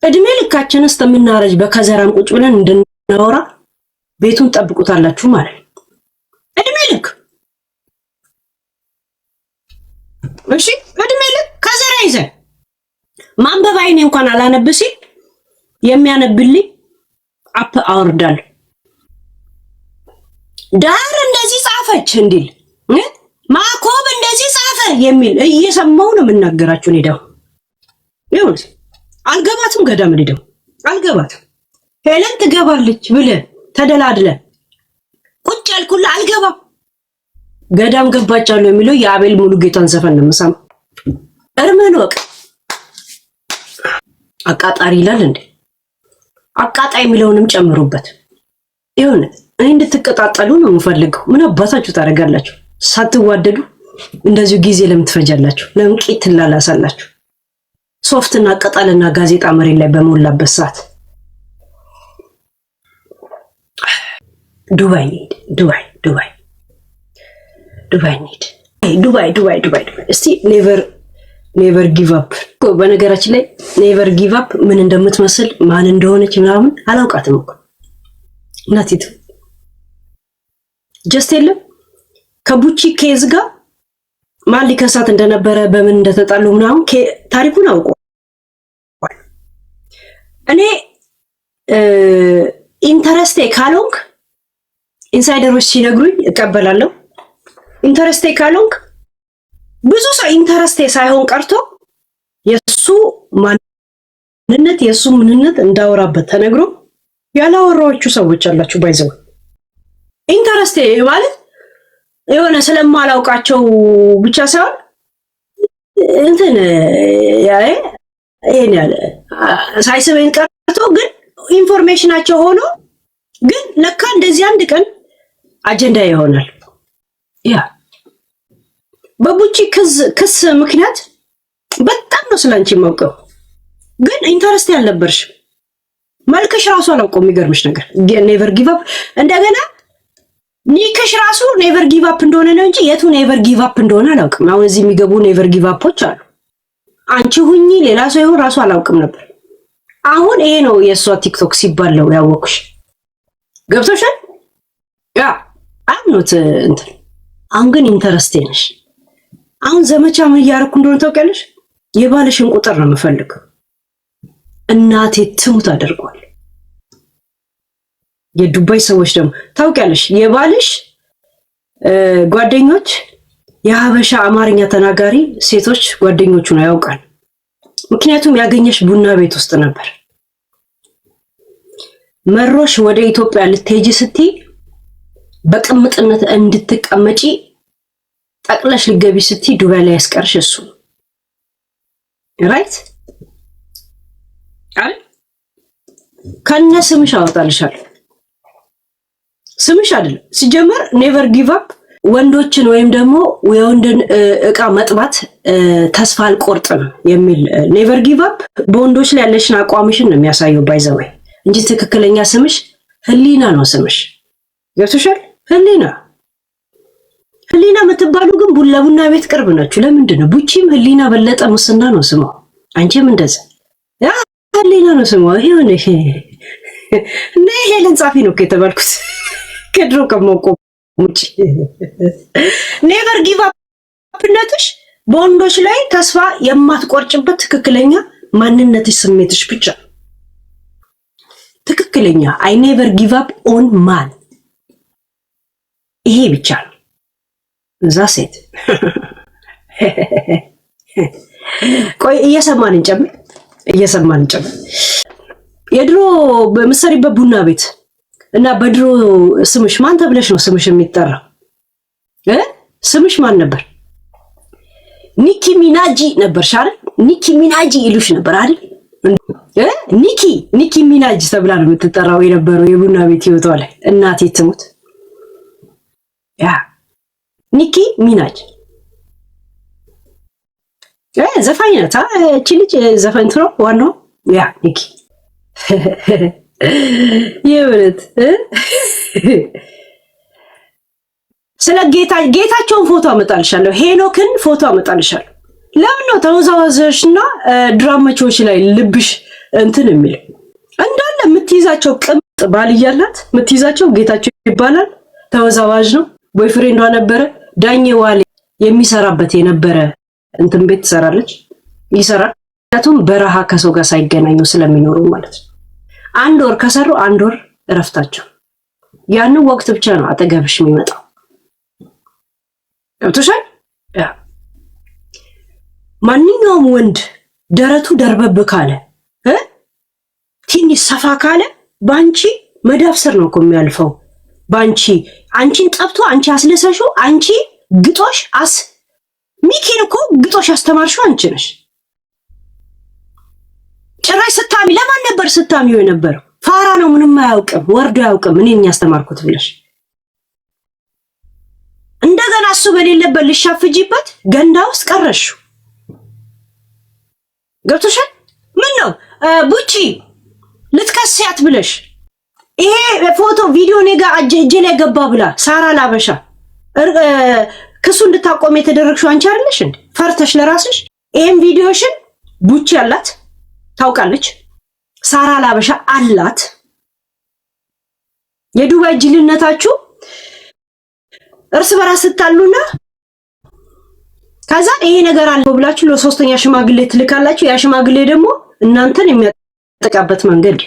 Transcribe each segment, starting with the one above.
እድሜ ልካችንስ ተምናረጅ በከዘራም ቁጭ ብለን እንድናወራ ቤቱን ጠብቁታላችሁ ማለት እድሜ ልክ። እሺ እድሜ ልክ ከዘራ ይዘን ማንበብ አይኔ እንኳን አላነብሲ የሚያነብልኝ አፕ አወርዳለሁ። ዳር እንደዚህ ጻፈች እንዲል ማኮብ እንደዚህ ጻፈ የሚል እየሰማው ነው የምናገራችሁ። እኔ ደው ይሁን አልገባትም ገዳም ልደው አልገባትም። ሄለን ትገባለች ብለን ተደላድለን ቁጭ ያልኩላ አልገባም። ገዳም ገባቻለሁ የሚለው የአቤል ሙሉጌታን ዘፈን ነው የምሰማው። እርመን ወቅ አቃጣሪ ይላል እንዴ? አቃጣይ የሚለውንም ጨምሩበት። ይሁን እኔ እንድትቀጣጠሉ ነው የምፈልገው። ምን አባታችሁ ታደርጋላችሁ? ሳትዋደዱ እንደዚሁ ጊዜ ለምትፈጃላችሁ? ለምን ቂት ትላላሳላችሁ? ሶፍትና ቅጠልና ጋዜጣ መሬት ላይ በሞላበት ሰዓት ዱባይ ኒድ ዱባይ እስቲ ኔቨር ጊቭ አፕ። በነገራችን ላይ ኔቨር ጊቭ አፕ ምን እንደምትመስል ማን እንደሆነች ምናምን አላውቃትም እኮ እናቲቱ። ጀስት የለም ከቡቺ ኬዝ ጋር ማን ሊከሳት እንደነበረ በምን እንደተጣሉ ምናምን ታሪኩን አውቀዋል። እኔ ኢንተረስቴ ካልሆንክ ኢንሳይደሮች ሲነግሩኝ እቀበላለሁ። ኢንተረስቴ ካልሆንክ ብዙ ሰው ኢንተረስቴ ሳይሆን ቀርቶ የሱ ማንነት የሱ ምንነት እንዳወራበት ተነግሮ ያላወራችሁ ሰዎች አላችሁ። ባይዘው ኢንተረስቴ ማለት የሆነ ስለማላውቃቸው ብቻ ሳይሆን እንትን ይሄን ያለ ሳይስበኝ ቀርቶ ግን ኢንፎርሜሽናቸው ሆኖ ግን ለካ እንደዚህ አንድ ቀን አጀንዳ ይሆናል። ያ በቡቺ ክስ ምክንያት በጣም ነው ስላንቺ የማውቀው፣ ግን ኢንተረስት ያልነበርሽ መልክሽ ራሱ አላውቀው። የሚገርምሽ ነገር ኔቨር ጊቭ አፕ እንደገና ኒክሽ ራሱ ኔቨር ጊቭ አፕ እንደሆነ ነው እንጂ የቱ ኔቨር ጊቭ አፕ እንደሆነ አላውቅም። አሁን እዚህ የሚገቡ ኔቨር ጊቭ አፖች አሉ። አንቺ ሁኚ ሌላ ሰው ይሁን ራሱ አላውቅም ነበር። አሁን ይሄ ነው የሷ ቲክቶክ ሲባል ነው ያወቅሽ። ገብቶሻል? ያ አምኖት እንትን አሁን ግን ኢንተረስቴ ነሽ። አሁን ዘመቻ ምን እያደረኩ እንደሆነ ታውቂያለሽ? የባልሽን ቁጥር ነው የምፈልገው። እናቴ ትሙት አደርጓል። የዱባይ ሰዎች ደግሞ ታውቂያለሽ፣ የባልሽ ጓደኞች የሀበሻ አማርኛ ተናጋሪ ሴቶች ጓደኞቹ ነው ያውቃል። ምክንያቱም ያገኘሽ ቡና ቤት ውስጥ ነበር። መሮሽ ወደ ኢትዮጵያ ልትሄጂ ስትይ በቅምጥነት እንድትቀመጪ ጠቅለሽ ልገቢ ስትይ ዱባይ ላይ ያስቀርሽ እሱ ራይት አይ ከነ ስምሽ አወጣልሻለሁ። ስምሽ አይደለም ሲጀመር ኔቨር ጊቭ አፕ ወንዶችን ወይም ደግሞ የወንድን እቃ መጥባት ተስፋ አልቆርጥም የሚል ኔቨር ጊቭ አፕ በወንዶች ላይ ያለሽን አቋምሽን ነው የሚያሳየው ባይዘወይ እንጂ ትክክለኛ ስምሽ ህሊና ነው ስምሽ። ገብቶሻል? ህሊና የምትባሉ ግን ቡና ቤት ቅርብ ናችሁ። ለምንድን ነው ቡቺም ህሊና በለጠ ሙስና ነው ስሟ፣ አንቺም እንደዛ ያ ህሊና ነው ስሟ። ይሄን እና ይሄ ለንጻፊ ነው ከተባልኩት ከድሮ ከመቆ ሙጭ ኔቨር ጊቭ አፕነትሽ በወንዶች ላይ ተስፋ የማትቆርጭበት ትክክለኛ ማንነትሽ ስሜትሽ ብቻ ትክክለኛ አይ ኔቨር ጊቭ አፕ ኦን ማን ይሄ ብቻ ነው። እዛ ሴት ቆይ እየሰማን እንጨምር የድሮ በምሳሌበት ቡና ቤት እና በድሮ ስምሽ ማን ተብለሽ ነው ስምሽ የሚጠራው? ስምሽ ማን ነበር? ኒኪ ሚናጂ ነበር አይደል? ኒኪ ሚናጂ ይሉሽ ነበር አይደል? ኒኪ ሚናጂ ተብላ ነው የምትጠራው የነበረው የቡና ቤት ህይወቷ ላይ። እናቴ ትሙት ያ ኒኪ ሚናጅ ዘፋኝ ናት። እቺ ልጅ ዘፈን ትሮ ዋናው ያ ኒኪ የውለት ስለ ጌታቸውን ፎቶ አመጣልሻለሁ፣ ሄኖክን ፎቶ አመጣልሻለሁ። ለምን ነው ተወዛዋዦችና ድራማቾች ላይ ልብሽ እንትን የሚል እንዳለ የምትይዛቸው ቅምጥ ባል እያላት የምትይዛቸው ጌታቸው ይባላል። ተወዛዋዥ ነው። ቦይፍሬንዷ ነበረ። ዳኜ ዋሌ የሚሰራበት የነበረ እንትን ቤት ትሰራለች፣ ይሰራል። ምክንያቱም በረሃ ከሰው ጋር ሳይገናኙ ስለሚኖሩ ማለት ነው። 1 ወር ከሰሩ 1 ወር እረፍታቸው። ያንን ወቅት ብቻ ነው አጠገብሽ የሚመጣው። ገብቶሻል? ማንኛውም ወንድ ደረቱ ደርበብ ካለ ትንሽ ሰፋ ካለ ባንቺ መዳፍ ስር ነው እኮ የሚያልፈው። ባንቺ አንቺን ጠብቶ አንቺ አስለሰሽው አንቺ ግጦሽ ሚኪን እኮ ግጦሽ ያስተማርሽው አንቺ ነሽ። ጭራሽ ስታሚ ለማን ነበር ስታሚው የነበረው? ፋራ ነው፣ ምንም አያውቅም፣ ወርዶ አያውቅም፣ እኔ ነኝ ያስተማርኩት ብለሽ እንደገና እሱ በሌለበት ልሻፍጂበት ገንዳ ውስጥ ቀረሽው። ገብቶሻል? ምን ነው ቡቺ ልትከስያት ብለሽ ይሄ ፎቶ ቪዲዮ ኔጋ እጄ ላይ ገባ ብላ ሳራ ላበሻ ክሱ እንድታቆም የተደረግሽው አንቺ አይደለሽ እንዴ? ፈርተሽ ለራስሽ ይሄን ቪዲዮሽን ቡቺ አላት ታውቃለች፣ ሳራ ላበሻ አላት። የዱባይ ጅልነታችሁ እርስ በራስ ስታሉና ከዛ ይሄ ነገር አለ ብላችሁ ለሶስተኛ ሽማግሌ ትልካላችሁ። ያ ሽማግሌ ደግሞ እናንተን የሚያጠቃበት መንገድ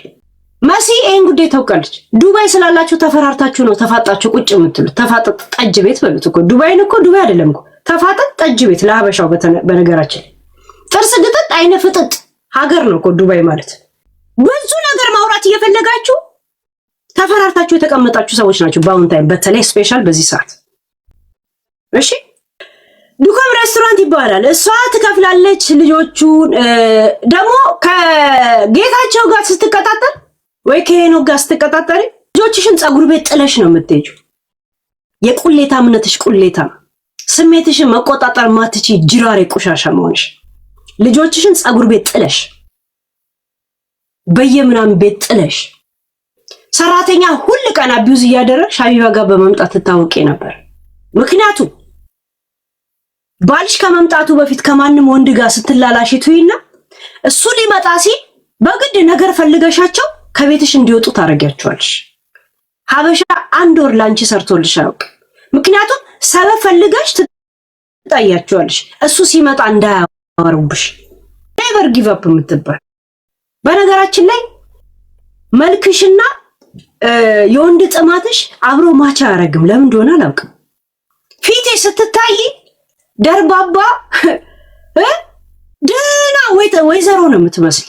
መሲ ይሄን ጉዳይ ታውቃለች። ዱባይ ስላላችሁ ተፈራርታችሁ ነው ተፋጣችሁ ቁጭ የምትሉት። ተፋጠጥ ጠጅ ቤት በሉት እኮ ዱባይን እኮ ዱባይ አይደለም እኮ ተፋጠጥ ጠጅ ቤት ለሀበሻው በነገራችን ጥርስ ግጥጥ አይነ ፍጥጥ ሀገር ነው እኮ ዱባይ ማለት። ብዙ ነገር ማውራት እየፈለጋችሁ ተፈራርታችሁ የተቀመጣችሁ ሰዎች ናቸው በአሁን ታይም፣ በተለይ ስፔሻል በዚህ ሰዓት። እሺ ዱካም ሬስቶራንት ይባላል። እሷ ትከፍላለች። ልጆቹን ደግሞ ከጌታቸው ጋር ስትቀጣጠር ወይ ከሄኖክ ጋር ስትቀጣጠሪ ልጆችሽን ጸጉር ቤት ጥለሽ ነው የምትሄጂው። የቁሌታምነትሽ ቁሌታ፣ ስሜትሽን መቆጣጠር ማትቺ ጅራሬ ቆሻሻ መሆንሽ፣ ልጆችሽን ጸጉር ቤት ጥለሽ በየምናምን ቤት ጥለሽ ሰራተኛ ሁሉ ቀን አቢዩዝ እያደረግሽ ሀቢባ ጋር በመምጣት ትታወቂ ነበር። ምክንያቱም ባልሽ ከመምጣቱ በፊት ከማንም ወንድ ጋር ስትላላሽ ትይና እሱ ሊመጣ ሲል በግድ ነገር ፈልገሻቸው ከቤትሽ እንዲወጡ ታረጋቸዋለሽ። ሀበሻ 1 ወር ላንቺ ሰርቶልሽ አውቅ። ምክንያቱም ሰበብ ፈልገሽ ትጣያቸዋለሽ እሱ ሲመጣ እንዳያወሩብሽ። ኔቨር ጊቭ አፕ የምትባል በነገራችን ላይ መልክሽና የወንድ ጥማትሽ አብሮ ማቻ አያረግም። ለምን እንደሆነ አላውቅም። ፊቴ ስትታይ ደርባባ ደና ወይዘሮ ነው የምትመስል።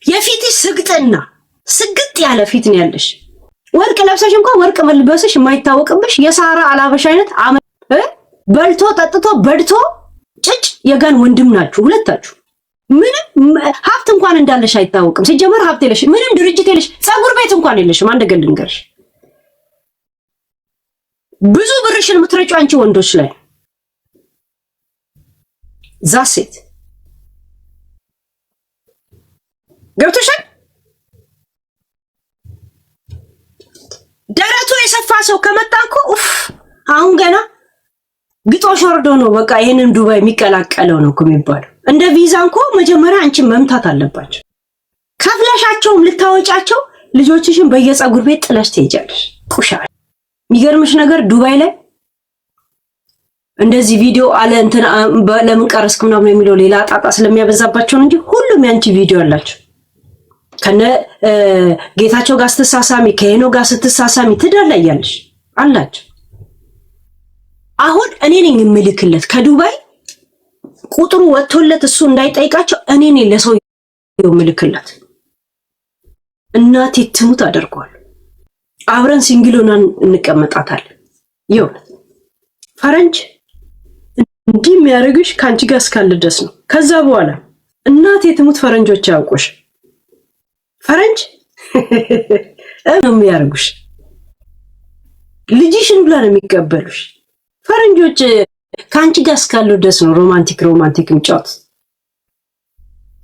የፊትሽ ስግጥና ስግጥ ያለ ፊት ነው ያለሽ። ወርቅ ለብሰሽ እንኳን ወርቅ መልበስሽ የማይታወቅብሽ የሳራ አላበሽ አይነት በልቶ ጠጥቶ በድቶ ጭጭ የጋን ወንድም ናችሁ ሁለታችሁ። ምንም ሀብት እንኳን እንዳለሽ አይታወቅም። ሲጀመር ሀብት የለሽ፣ ምንም ድርጅት የለሽ፣ ጸጉር ቤት እንኳን የለሽም። አንድ ገል ልንገርሽ፣ ብዙ ብርሽን የምትረጪው አንቺ ወንዶች ላይ ዛሴት ገብቶሻል። ደረቱ የሰፋ ሰው ከመጣ እኮ አሁን ገና ግጦሽ ወርዶ ነው በቃ ይሄንን ዱባይ የሚቀላቀለው ነው እኮ የሚባለው። እንደ ቪዛ እንኳ መጀመሪያ አንቺን መምታት አለባቸው። ከፍለሻቸውም ልታወጫቸው ልጆችሽን በየጸጉር ቤት ጥለሽ ትሄጃለሽ። ቁሻል። የሚገርምሽ ነገር ዱባይ ላይ እንደዚህ ቪዲዮ አለ እንትን ለምን ቀረስክ ምናምን የሚለው ሌላ ጣጣ ስለሚያበዛባቸው እንጂ ሁሉም ያንቺ ቪዲዮ አላቸው። ከነ ጌታቸው ጋር ስትሳሳሚ ከሄኖ ጋር ስትሳሳሚ ትደላያለሽ አላቸው። አሁን እኔ ነኝ የምልክለት ከዱባይ ቁጥሩ ወጥቶለት እሱ እንዳይጠይቃቸው እኔ ነኝ ለሰው የምልክለት። እናቴ ትሙት አደርጓል። አብረን ሲንግሎናን እንቀመጣታለን። ይው ፈረንጅ እንዲህ የሚያደርግሽ ካንቺ ጋር እስካለ ድረስ ነው። ከዛ በኋላ እናቴ ትሙት ፈረንጆች ያውቁሽ። ፈረንጅ ነው የሚያደርጉሽ። ልጅሽን ብላ ነው የሚቀበሉሽ። ፈረንጆች ካንቺ ጋር እስካለ ድረስ ነው ሮማንቲክ ምጫወት።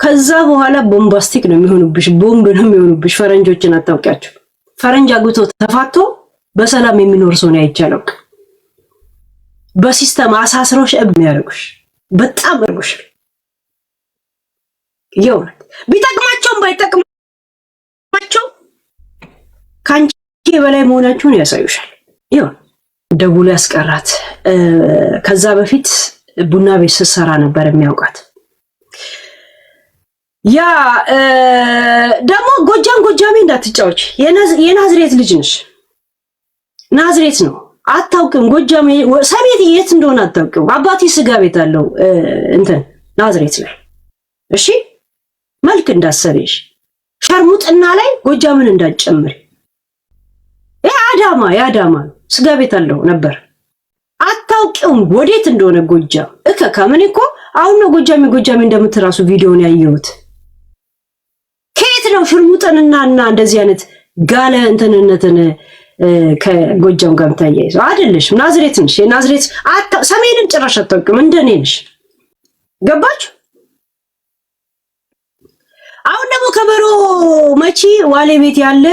ከዛ በኋላ ቦምባስቲክ ነው የሚሆኑብሽ፣ ቦምብ ነው የሚሆኑብሽ። ፈረንጆችን አታውቂያቸው። ፈረንጅ አግብቶ ተፋቶ በሰላም የሚኖር ሰው ነው አይቻለው። በሲስተም አሳስሮሽ የሚያደርጉሽ በጣም እርጉሽ። ይኸው ቢጠቅማቸውም ባይጠቅማቸው ካንቺ በላይ መሆናችሁን ያሳዩሻል። ይሁን ደውሎ ያስቀራት። ከዛ በፊት ቡና ቤት ስትሰራ ነበር የሚያውቃት። ያ ደግሞ ጎጃሜ እንዳትጫወች፣ የናዝሬት ልጅ ነሽ። ናዝሬት ነው አታውቅም። ጎጃሜ ሰሜት የት እንደሆነ አታውቅም። አባቴ ስጋ ቤት አለው እንትን ናዝሬት ላይ። እሺ መልክ እንዳሰበሽ ሸርሙጥና ላይ ጎጃምን እንዳትጨምሪ። የአዳማ ስጋ ቤት አለው ነበር። አታውቂውም ወዴት እንደሆነ ጎጃም ከምን እኮ አሁን ነው ጎጃሜ እንደምትራሱ ቪዲዮን ያየሁት። ከየት ነው ሽርሙጥንና እንደዚህ አይነት ጋለ እንትንነትን ከጎጃም ጋር ታያይዘው አይደለሽም። ናዝሬት ነሽ። የናዝሬት ሰሜንን ጭራሽ አታውቂም። እንደኔ ነሽ። ገባችሁ? አሁን ደግሞ ከበሮ መቺ ዋሌ ቤት ያለ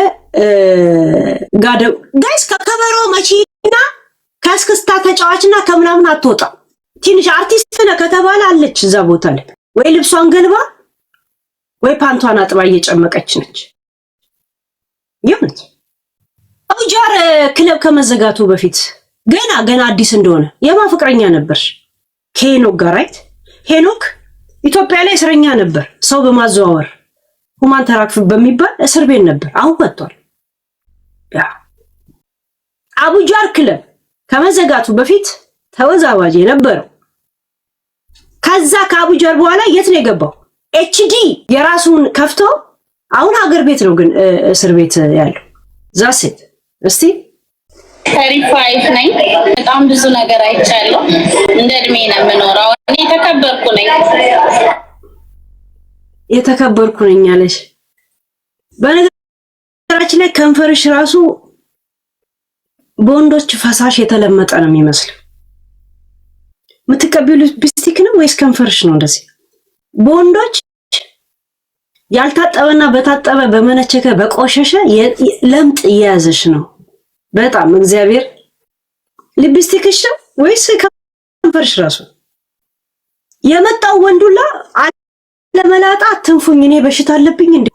ጋይስ ከከበሮ መቺና ከስክስታ ተጫዋችና ከምናምን አትወጣም። ትንሽ አርቲስት ነህ ከተባለ አለች እዛ ቦታ ላይ ወይ ልብሷን ገልባ ወይ ፓንቷን አጥባ እየጨመቀች ነች። ይሁንት አቡጃር ክለብ ከመዘጋቱ በፊት ገና አዲስ እንደሆነ የማፍቅረኛ ነበር ከሄኖክ ጋር ራይት። ሄኖክ ኢትዮጵያ ላይ እስረኛ ነበር። ሰው በማዘዋወር ሁማን ተራክፍ በሚባል እስር ቤት ነበር። አሁን ወጥቷል። ያ አቡጃር ክለብ ከመዘጋቱ በፊት ተወዛዋዥ የነበረው ከዛ ከአቡጃር በኋላ የት ነው የገባው? ኤችዲ የራሱን ከፍቶ አሁን ሀገር ቤት ነው ግን እስር ቤት ያለው ዛሴት። እስቲ 35 ነኝ። በጣም ብዙ ነገር አይቻለሁ። እንደ እድሜ ነው የምኖረው። እኔ የተከበርኩ ነኝ አለሽ። በነገራችን ላይ ከንፈርሽ ራሱ በወንዶች ፈሳሽ የተለመጠ ነው የሚመስለው። የምትቀቢው ሊፕስቲክ ነው ወይስ ከንፈርሽ ነው እንደዚህ? በወንዶች ያልታጠበና በታጠበ በመነቸከ በቆሸሸ ለምጥ እየያዘሽ ነው። በጣም እግዚአብሔር ሊፕስቲክሽ ነው ወይስ ከንፈርሽ ራሱ? የመጣው ወንዱላ ለመላጣ አትንፉኝ፣ እኔ በሽታ አለብኝ እንዴ?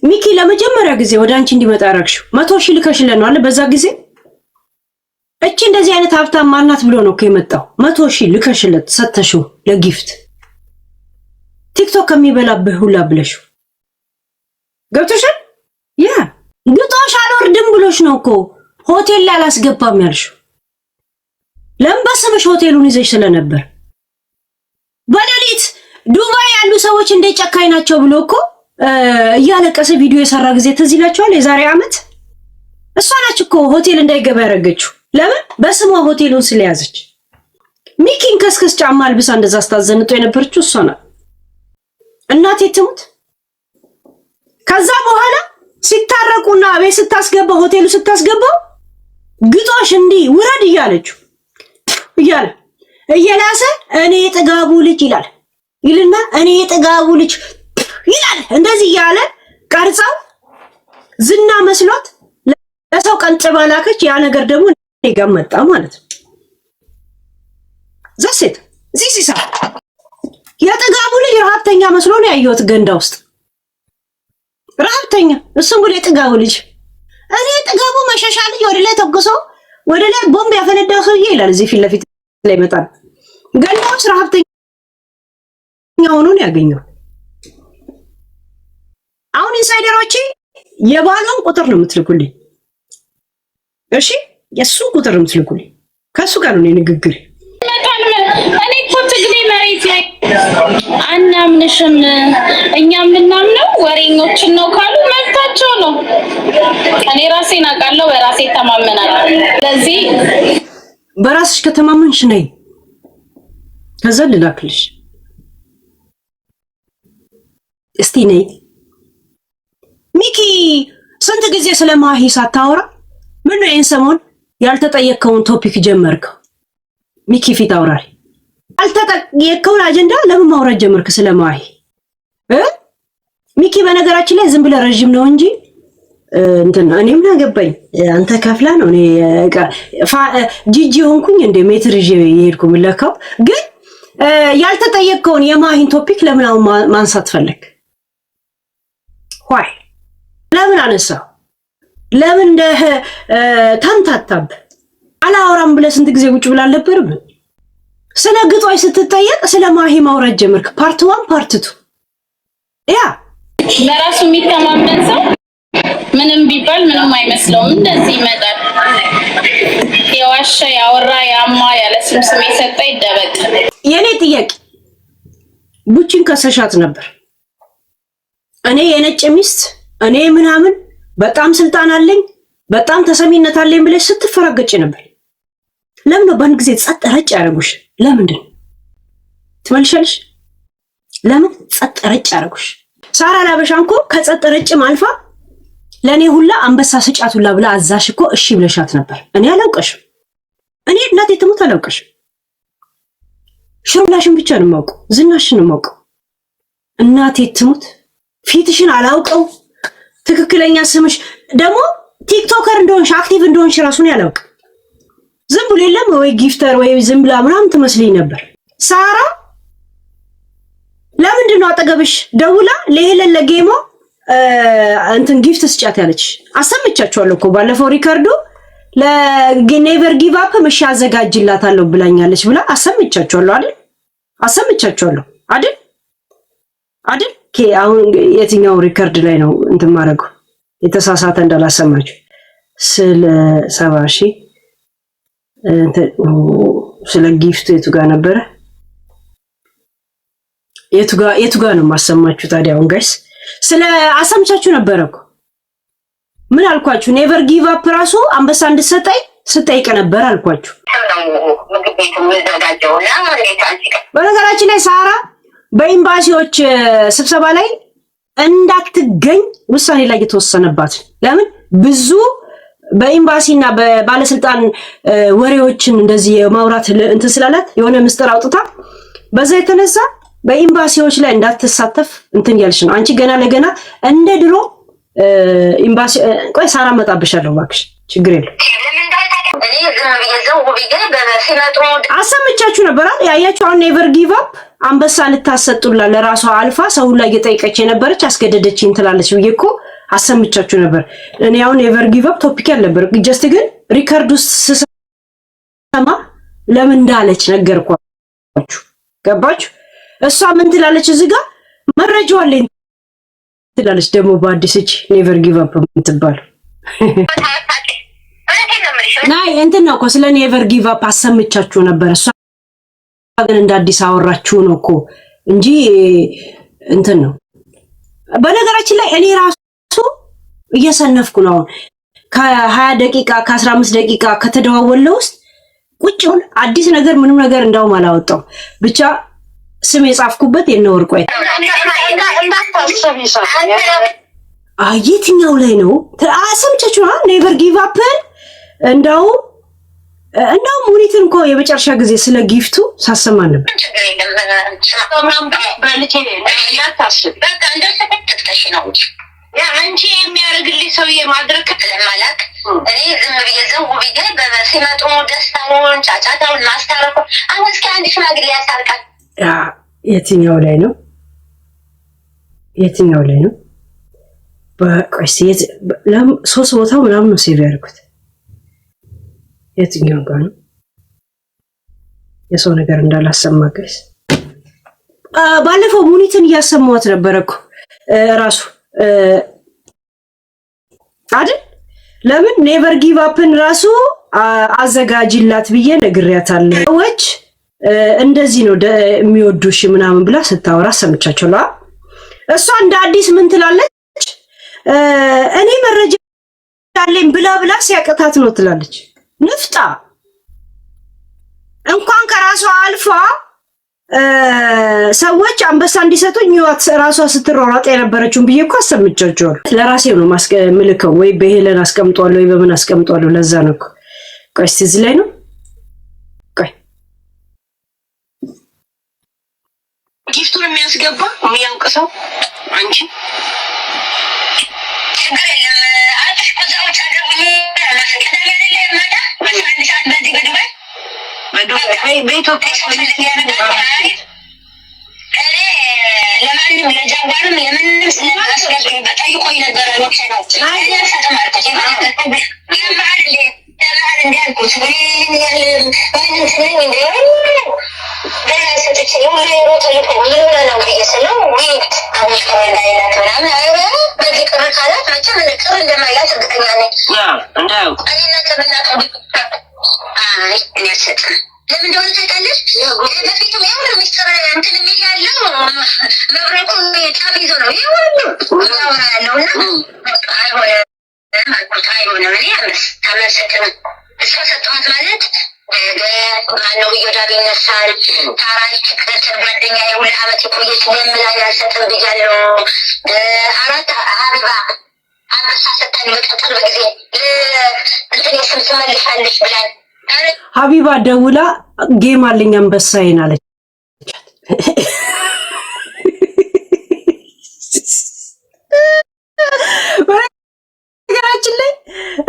ሚኪ ለመጀመሪያ ጊዜ ወደ አንቺ እንዲመጣ ያረግሽው 100,000 ልከሽለት ነው አለ በዛ ጊዜ። እቺ እንደዚህ አይነት ሀብታም ማናት ብሎ ነው የመጣው። 100,000 ልከሽለት ሰተሽው ለጊፍት ቲክቶክ ከሚበላብህ ሁላ ብለሽው ገብቶሻል። ያ ግጦሽ አልወርድም ብሎሽ ነው እኮ ሆቴል ላይ አላስገባም ያልሽው። ለምን በስምሽ ሆቴሉን ይዘሽ ስለነበር። በሌሊት ዱባይ ያሉ ሰዎች እንደ ጨካኝ ናቸው ብሎ እኮ እያለቀሰ ቪዲዮ የሰራ ጊዜ ትዝ ይላችኋል። የዛሬ ዓመት እሷ ናች እኮ ሆቴል እንዳይገባ ያደረገችው። ለምን? በስሟ ሆቴሉን ስለያዘች። ሚኪን ከስከስ ጫማ አልብሳ እንደዛ አስታዘንጦ የነበረችው እሷ ናት። እናቴ ትሙት። ከዛ በኋላ ሲታረቁና ቤት ስታስገባ ሆቴሉ ስታስገባው ግጦሽ እንዲህ ውረድ እያለችው እየላሰ እኔ የጥጋቡ ልጅ ይልና እኔ የጥጋቡ ልጅ ይላል። እንደዚህ እያለ ቀርጻው ዝና መስሎት ለሰው ቀንጭባ ላከች። ያ ነገር ደግሞ ጋር መጣ ማለት ነው። ዘሴት ዚሲሳ የጥጋቡ ልጅ ረሀብተኛ መስሎ ነው ያየሁት ገንዳ ውስጥ ረሀብተኛ። እሱም ብሎ የጥጋቡ ልጅ እኔ የጥጋቡ መሸሻ ልጅ ወደ ላይ ተኩሶ ወደ ላይ ቦምብ ያፈነዳው ሰውዬ ይላል። እዚህ ፊት ለፊት ላይ መጣል ገንዳ ውስጥ ረሀብተኛ ሆኖ ነው ያገኘው። አሁን ኢንሳይደሮቼ የባሏን ቁጥር ነው የምትልኩልኝ። እሺ የሱን ቁጥር ነው የምትልኩልኝ። ከሱ ጋር ነው ንግግር። እኔ እኮ ትግሬ መሬት ላይ አናምንሽም። እኛ የምናምነው ወሬኞችን ነው ካሉ መብታቸው ነው። እኔ ራሴን አውቃለሁ፣ በራሴ ተማመናለሁ። ስለዚህ በራስሽ ከተማመንሽ ነይ፣ ከዛ ልላክልሽ። እስቲ ነይ ሚኪ። ስንት ጊዜ ስለማሂ ሳታወራ ምን ነው ይሄን ሰሞን ያልተጠየቀውን ቶፒክ ጀመርከው? ሚኪ ፊት አውራሪ ያልተጠየቀውን አጀንዳ ለምን ማውራት ጀመርክ ስለማሂ? ሚኪ በነገራችን ላይ ዝም ብለ ረጅም ነው እንጂ እንትን እኔም አገባኝ። አንተ ከፍላ ነው እኔ ጂጂ ሆንኩኝ እንደ ሜትር ይዤ የሄድኩ ምለካው። ግን ያልተጠየቀውን የማሂን ቶፒክ ለምን አሁን ማንሳት ፈለክ? ዋይ ለምን አነሳ? ለምን እንደ ተንታታብ አላወራም ብለህ ስንት ጊዜ ቁጭ ብላ አልነበረም? ስለ ግጦይ ስትጠየቅ ስለ ማሂ ማውራት ጀመርክ። ፓርት 1 ፓርት 2 ያ በራሱ የሚተማመን ሰው ምንም ቢባል ምንም አይመስለውም። እንደዚህ ይመጣል። የዋሸ ያወራ ያማ ያለ ስም የሰጠ ይደበቅ። የኔ ጥያቄ ቡቺን ከሰሻት ነበር። እኔ የነጭ ሚስት እኔ ምናምን በጣም ስልጣን አለኝ በጣም ተሰሚነት አለኝ ብለሽ ስትፈራገጭ ነበር። ለምን ነው በአንድ ጊዜ ጸጥ ረጭ ያደረጉሽ? ለምንድን ትመልሻለሽ? ለምን ጸጥ ረጭ ያደረጉሽ? ሳራ ላበሻን እኮ ከጸጥ ረጭም አልፋ ለኔ ሁላ አንበሳ ስጫት ሁላ ብላ አዛሽ እኮ እሺ ብለሻት ነበር። እኔ አላውቀሽም። እኔ እናቴ ትሙት አላውቀሽም። ሽሩላሽን ብቻ ነው የማውቀው፣ ዝናሽን ነው የማውቀው። እናቴ ትሙት ፊትሽን አላውቀው። ትክክለኛ ስምሽ ደግሞ ቲክቶከር እንደሆንሽ አክቲቭ እንደሆንሽ ራሱን ያላውቅ ዝም ብሎ የለም ወይ ጊፍተር ወይ ዝም ብላ ምናምን ትመስልኝ ነበር። ሳራ ለምንድን ነው አጠገብሽ ደውላ ለሄለን ለጌሞ እንትን ጊፍት ስጫት ያለች? አሰምቻቸዋለሁ እኮ ባለፈው ሪካርዶ ለኔቨር ጊቭ አፕ ምሽ አዘጋጅላታለሁ ብላኛለች ብላ አሰምቻቸዋለሁ አይደል? አሰምቻቸዋለሁ አይደል? አይደል? አሁን የትኛው ሪካርድ ላይ ነው እንትን ማድረገው የተሳሳተ እንዳላሰማችሁ ስለ 70,000 ስለ ጊፍት የቱ ጋር ነበረ? የቱ ጋር ነው ማሰማችሁ ታዲያ? አሁን ጋይስ ስለ አሰምቻችሁ ነበረኩ። ምን አልኳችሁ? ኔቨር ጊቭ አፕ ራሱ አንበሳ እንድትሰጠኝ ስጠይቅ ነበር አልኳችሁ። በነገራችን ላይ ሳራ በኤምባሲዎች ስብሰባ ላይ እንዳትገኝ ውሳኔ ላይ የተወሰነባት። ለምን ብዙ በኤምባሲና በባለስልጣን ወሬዎችን እንደዚህ የማውራት እንትን ስላላት የሆነ ምስጢር አውጥታ በዛ የተነሳ በኤምባሲዎች ላይ እንዳትሳተፍ እንትን ያልሽ ነው። አንቺ ገና ለገና እንደ ድሮ ኤምባሲ ቆይ ሳራ መጣብሻለሁ እባክሽ፣ ችግር የለም። አሰምቻችሁ ነበር ያያችሁ። አሁን ኔቨር ጊቭ አፕ አንበሳ ልታሰጡላ ለራሷ አልፋ ሰው ላይ እየጠየቀች የነበረች አስገደደችኝ ትላለች ብዬ እኮ አሰምቻችሁ ነበር። እኔ አሁን ኔቨር ጊቭ አፕ ቶፒክ ያልነበር ጀስት ግን ሪካርድ ውስጥ ስሰማ ለምን እንዳለች ነገርኳችሁ። ገባችሁ? እሷ ምን ትላለች እዚህ ጋር መረጃው አለኝ ትላለች። ደግሞ በአዲስ እቺ ኔቨር ጊቭ አፕ የምትባል ናይ እንትን ነው እኮ ስለ ኔቨር ጊቭ አፕ አሰምቻችሁ ነበር። እሷ ግን እንደ አዲስ አወራችሁ ነው እኮ እንጂ እንትን ነው። በነገራችን ላይ እኔ ራሱ እየሰነፍኩ ነው። ከ20 ደቂቃ ከ15 ደቂቃ ከተደዋወለ ውስጥ ቁጭ ብሎ አዲስ ነገር ምንም ነገር እንዳውም አላወጣው ብቻ ስም የጻፍኩበት የነወርቁ የትኛው ላይ ነው አሰምቻችሁ? ኔቨር ጊቭ አፕ እንደውም ሙኒትን እኮ የመጨረሻ ጊዜ ስለ ጊፍቱ ሳሰማ ነበር። አንቺ የሚያደርግልኝ ሰውዬ ማድረግ ለማላክ እኔ ዝም ብዬ ዘው ብዬ በሲመጡ ደስታውን ጫጫታውን ማስታረቁ አሁን እስኪ አንድ ሽማግሌ ያሳርቃል። የትኛው ላይ ነው? የትኛው ላይ ነው? በቆይስ ሶስት ቦታ ምናምን ነው ሴቭ ያደርኩት። የትኛው ጋር ነው? የሰው ነገር እንዳላሰማ ጋይስ። ባለፈው ሙኒትን እያሰማሁት ነበር እኮ ራሱ አይደል? ለምን ኔቨር ጊቭ አፕን ራሱ አዘጋጅላት ብዬ ነግሬያታለሁ። ሰዎች እንደዚህ ነው የሚወዱሽ ምናምን ብላ ስታወራ ሰምቻቸዋለሁ። እሷ እንደ አዲስ ምን ትላለች? እኔ መረጃ አለኝ ብላ ሲያቀታት ነው ትላለች። ንፍጣ እንኳን ከራሷ አልፋ ሰዎች አንበሳ እንዲሰጡኝ ራሷ ስትሯሯጥ የነበረችውን ብዬ እኮ አሰምቻቸዋለሁ። ለራሴ ነው ምልከው ወይ በሄለን አስቀምጧለሁ ወይ በምን አስቀምጧለሁ። ለዛ ነው እኮ ቆይ እስቲ እዚህ ላይ ነው ቆይ ጊፍቱን የሚያስገባ የሚያውቅ ሰው አንቺ ችግር የለም። አጥሽ ከዛዎች አደረጉኝ በኢትዮጵያ ለማን ለማንም ለጃጓርም ለምንም ስለማስረግ በጠይቆኝ ነበረ ነው ለምን እንደሆነ ታውቃለች። በፊቱ የሆነ ሚስጥር እንትን የሚል ያለው መብረቁ ጫፍ ይዞ ነው ያወራ ያለው እና አይሆንም አልኩት። አይሆንም እኔ አመሰግንም እሷ ሰጠኋት ማለት ማነው እዮዳብ ይነሳል። ታራይክ ቅጥር ጓደኛ የሁለት ዓመት የቆየች ለምን አልሰጥም ብያለሁ። አራት ሀቢባ አንበሳ ሰጠን በቅርብ ጊዜ እንትን የስም ትመልሻለች ብላል። ሀቢባ ደውላ ጌም አለኝ አንበሳዬን አለች። በነገራችን ላይ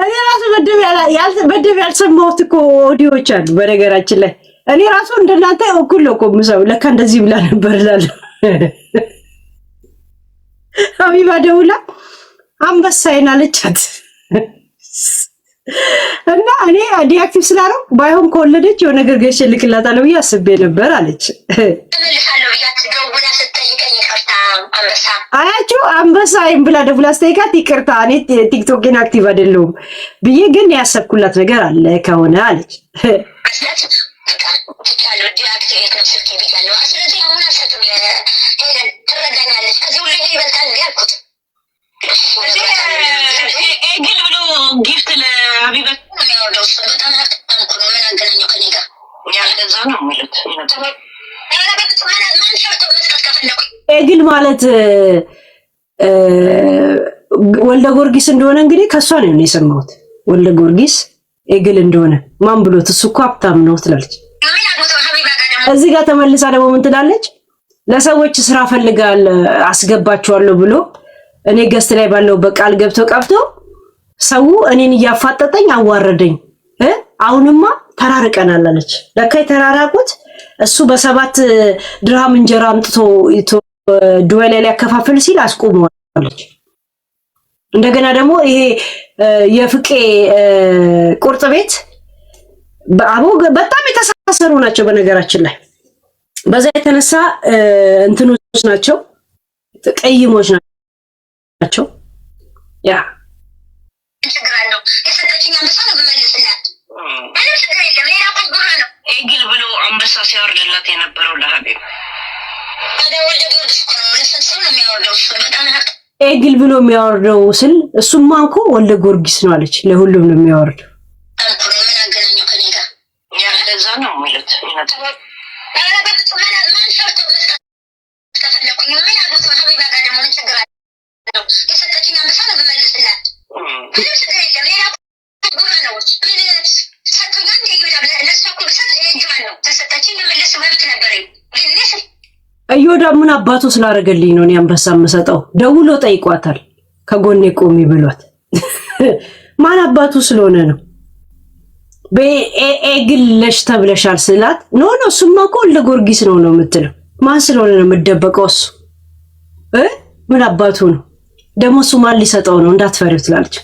እኔ ራሱ በደብ ያልሰማሁት እኮ ኦዲዮዎች አሉ። በነገራችን ላይ እኔ ራሱ እንደናንተ እኩል ነው እኮ የምሰው ለካ እንደዚህ ብላ ነበር እላለሁ። ሀቢባ ደውላ አንበሳዬን አለቻት። እና እኔ ዲአክቲቭ ስላለው ባይሆን ከወለደች የሆነ ነገር ገሽ ልክላታለሁ ብዬ አስቤ ነበር አለች። አያችሁ አንበሳዬን ብላ ደውላ አስተይካት ይቅርታ እኔ ቲክቶክን አክቲቭ አይደለሁም ብዬ ግን ያሰብኩላት ነገር አለ ከሆነ አለች። ኤግል ብሎ ጊፍት ለሀቢበት የሚያወርደው እሱ በጣም ሀብታም ነው። ምን አገናኘው ከኔ ጋር? ያልገዛ ነው የሚሉት ኤግል ማለት ወልደ ጊዮርጊስ እንደሆነ እንግዲህ ከሷ ነው የሰማሁት። ወልደ ጊዮርጊስ ኤግል እንደሆነ ማን ብሎት? እሱ እኮ ሀብታም ነው ትላለች። እዚህ ጋር ተመልሳ ደግሞ ምን ትላለች? ለሰዎች ስራ ፈልጋል አስገባቸዋለሁ ብሎ እኔ ገስት ላይ ባለው በቃል ገብቶ ቀብቶ ሰው እኔን እያፋጠጠኝ አዋረደኝ። አሁንማ ተራርቀናል አለች። ለካ የተራራቁት እሱ በ7 ድርሃም እንጀራ አምጥቶ ዱባይ ላይ ሊያከፋፍል ሲል አስቆመዋለች። እንደገና ደግሞ ይሄ የፍቄ ቁርጥ ቤት አቦ በጣም የተሳሰሩ ናቸው። በነገራችን ላይ በዛ የተነሳ እንትኖች ናቸው፣ ቀይሞች ናቸው። ያ ኤግል ብሎ አንበሳ ሲያወርድላት የነበረው ለሀቢብ ኤግል ብሎ የሚያወርደው ስል እሱማ እኮ ወልደ ጊዮርጊስ ነው አለች። ለሁሉም ነው የሚያወርደው። ያለዛ ነው የሚሉት እዮዳብ ምን አባቱ ስላደረገልኝ ነው እኔ አንበሳ የምሰጠው? ደውሎ ጠይቋታል። ከጎኔ ቆሚ ብሏት ማን አባቱ ስለሆነ ነው? በኤግልሽ ተብለሻል ስላት ኖ እሱማ እኮ ወልደ ጊዮርጊስ ነው የምትለው። ማን ስለሆነ ነው የምትደበቀው? እሱ ምን አባቱ ነው ደግሞ? እሱ ማን ሊሰጠው ነው? እንዳትፈሪው ትላለች።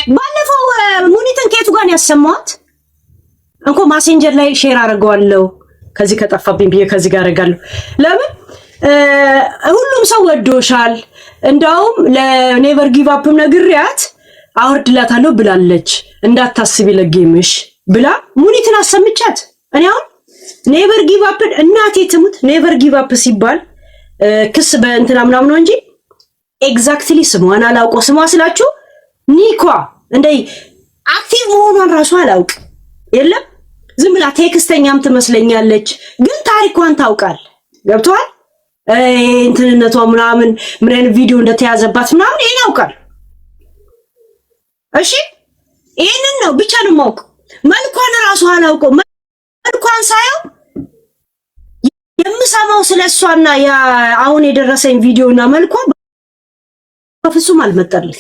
ባለፈው ሙኒትን ከየቱ ጋር ያሰማት እንኮ ማሴንጀር ላይ ሼር አደርገዋለሁ። ከዚህ ከጠፋብኝ ብዬ ከዚህ ጋር አደርጋለሁ። ለምን ሁሉም ሰው ወዶሻል፣ እንዳውም ለኔቨር ጊቭ አፕም ነግሪያት አወርድላታለሁ ብላለች፣ እንዳታስቢ ለጌምሽ ብላ ሙኒትን አሰምቻት። እኔ አሁን ኔቨር ጊቭ አፕን እናቴ ትሙት ኔቨር ጊቭ አፕ ሲባል ክስ በእንትና ምናምን ነው እንጂ ኤግዛክትሊ ስሟን አላውቀው። ስሟ ስላችሁ ኒኳ እንደይ አክቲቭ መሆኗን ራሱ አላውቅ። የለም ዝም ብላ ቴክስተኛም ትመስለኛለች፣ ግን ታሪኳን ታውቃል። ገብቷል? እንትንነቷ ምናምን ምን አይነት ቪዲዮ እንደተያዘባት ምናምን ይሄን ያውቃል። እሺ ይሄንን ነው ብቻ ነው የማውቅ። መልኳን ራሱ አላውቀው። መልኳን ሳየው የምሰማው ስለሷና ያ አሁን የደረሰኝ ቪዲዮና መልኳ በፍጹም አልመጣልኝ።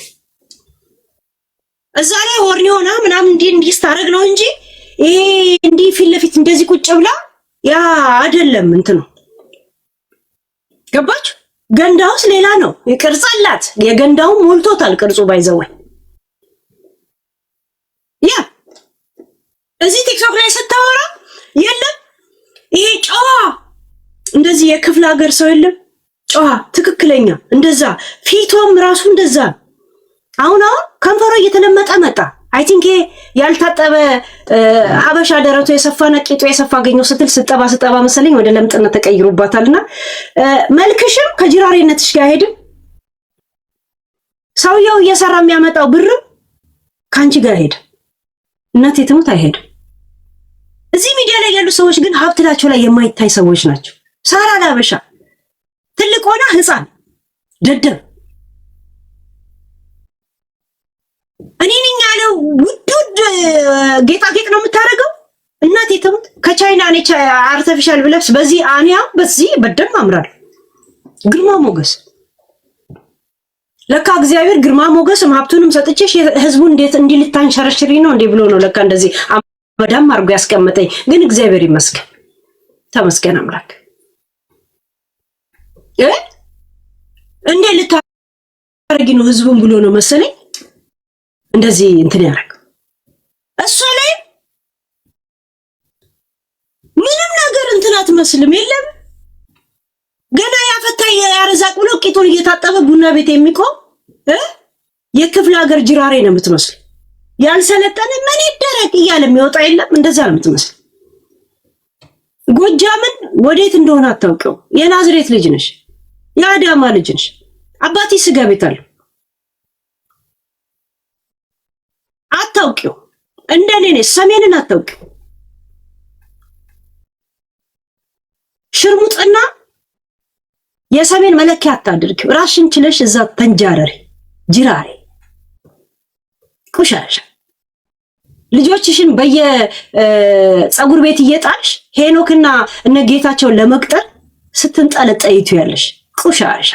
እዛ ላይ ሆርኒ ሆና ምናምን እንዲህ ስታደርግ ነው እንጂ ይሄ እንዲህ ፊት ለፊት እንደዚህ ቁጭ ብላ ያ አይደለም እንትኑ ገባችሁ? ገንዳውስ ሌላ ነው። ቅርጽ አላት። የገንዳው ሞልቶታል ቅርጹ ባይዘወይ ያ እዚህ ቲክቶክ ላይ ስታወራ የለም ይሄ ጨዋ እንደዚህ የክፍለ ሀገር ሰው የለም ጨዋ ትክክለኛ እንደዛ ፊቷም ራሱ እንደዛ። አሁን ከንፈሯ እየተለመጠ መጣ። አይ ቲንክ ያልታጠበ ሀበሻ ደረቱ የሰፋ ነቂጡ የሰፋ አገኘው ስትል ስጠባ መሰለኝ ወደ ለምጥነት ተቀይሮባታልና መልክሽም ከጅራሬነትሽ ጋር አይሄድም። ሰውየው እየሰራ የሚያመጣው ብርም ካንቺ ጋር አይሄድም። እናቴ ትሙት አይሄድም። እዚህ ሚዲያ ላይ ያሉ ሰዎች ግን ሀብትላቸው ላይ የማይታይ ሰዎች ናቸው። ሳራ ለሀበሻ ትልቅ ሆና ህፃን ደደብ እኔ ነኝ ያለው ውድ ጌጣጌጥ ነው የምታደርገው። እናቴ ትሙት ከቻይና ነች አርቲፊሻል ብለብስ በዚህ አኒያ በዚህ በደም አምራል። ግርማ ሞገስ ለካ እግዚአብሔር ግርማ ሞገስም ሀብቱንም ሰጥቼሽ ህዝቡ እንዴት እንዲልታንሸረሽሪ ነው እንዴ ብሎ ነው ለካ እንደዚህ አመዳም አድርጎ ያስቀመጠኝ። ግን እግዚአብሔር ይመስገን ተመስገን አምላክ። እንዴ ልታረጊ ነው ህዝቡን ብሎ ነው መሰለኝ እንደዚህ እንትን ያደረገው። እሷ ላይ ምንም ነገር እንትን አትመስልም። የለም ገና ያፈታ ያረዛቅ ብሎ ቂጡን እየታጠበ ቡና ቤት የሚቆም የክፍለ ሀገር ጅራሬ ነው የምትመስል። ያልሰለጠነ ምን ይደረግ እያለ የሚወጣ የለም። እንደዛ ነው የምትመስል። ጎጃምን ወዴት እንደሆነ አታውቀው። የናዝሬት ልጅ ነሽ፣ የአዳማ ልጅ ነሽ። አባቴ ስጋ ቤት አለው አታውቂው። እንደኔ ነሽ። ሰሜንን አታውቂው። ሽርሙጥና የሰሜን መለኪያ አታድርጊው። ራስሽን ችለሽ እዛ ተንጃረሪ ጅራሬ ቁሻሻ። ልጆችሽን በየፀጉር ቤት እየጣልሽ ሄኖክና እነ ጌታቸውን ለመቅጠር ስትንጠለጠይቱ ያለሽ ቁሻሻ።